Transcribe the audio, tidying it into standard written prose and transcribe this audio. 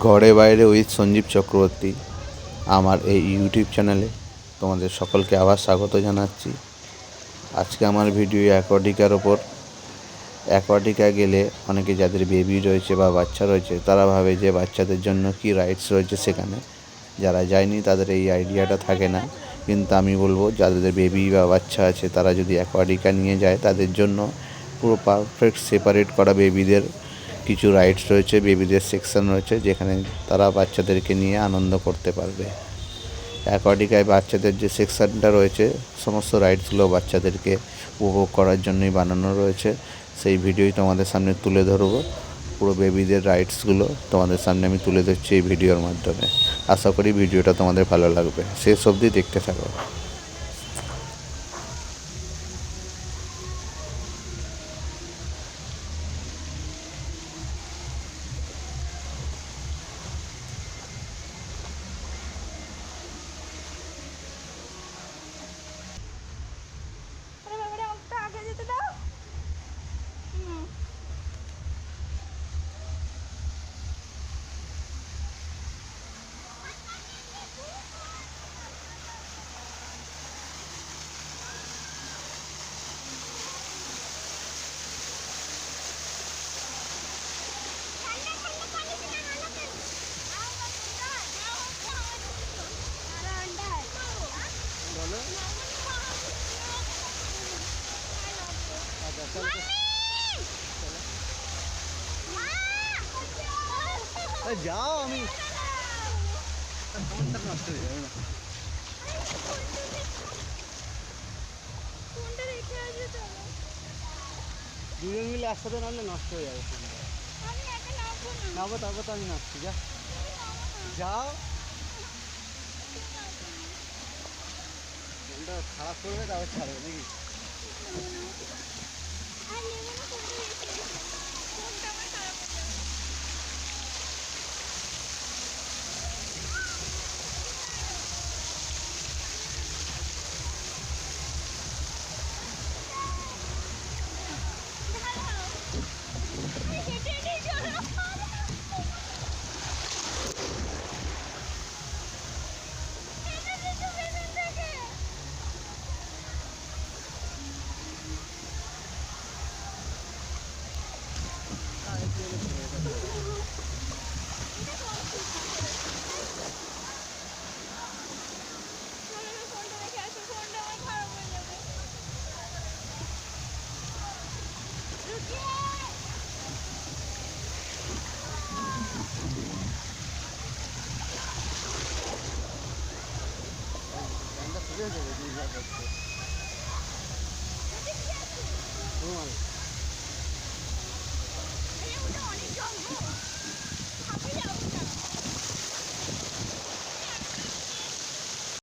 ঘরে বাইরে উইথ সঞ্জীব চক্রবর্তী আমার এই ইউটিউব চ্যানেলে তোমাদের সকলকে আবার স্বাগত জানাচ্ছি। আজকে আমার ভিডিও অ্যাকোয়াটিকার ওপর। অ্যাকোয়াটিকা গেলে অনেকে যাদের বেবি রয়েছে বা বাচ্চা রয়েছে তারা ভাবে যে বাচ্চাদের জন্য কি রাইডস রয়েছে সেখানে। যারা যায়নি তাদের এই আইডিয়াটা থাকে না, কিন্তু আমি বলবো যাদের বেবি বা বাচ্চা আছে তারা যদি অ্যাকোয়াটিকা নিয়ে যায় তাদের জন্য পুরো পারফেক্ট সেপারেট করা বেবিদের কিছু রাইডস রয়েছে, বেবিদের সেকশন রয়েছে যেখানে তারা বাচ্চাদেরকে নিয়ে আনন্দ করতে পারবে। অ্যাকোয়াটিকায় বাচ্চাদের যে সেকশনটা রয়েছে সমস্ত রাইডসগুলো বাচ্চাদেরকে উপভোগ করার জন্যই বানানো রয়েছে। সেই ভিডিওই তোমাদের সামনে তুলে ধরবো। পুরো বেবিদের রাইডসগুলো তোমাদের সামনে আমি তুলে ধরছি এই ভিডিওর মাধ্যমে। আশা করি ভিডিওটা তোমাদের ভালো লাগবে, শেষ অবধি দেখতে থাকো। যাও আমি নষ্ট হয়ে যাবে না। দুজন মিলে একসাথে নামলে নষ্ট হয়ে যাবে ফোনটা। নামবো তারপর তো আমি নামছি। যাও ফোনটা খারাপ করবে তারপর ছাড়বে নাকি?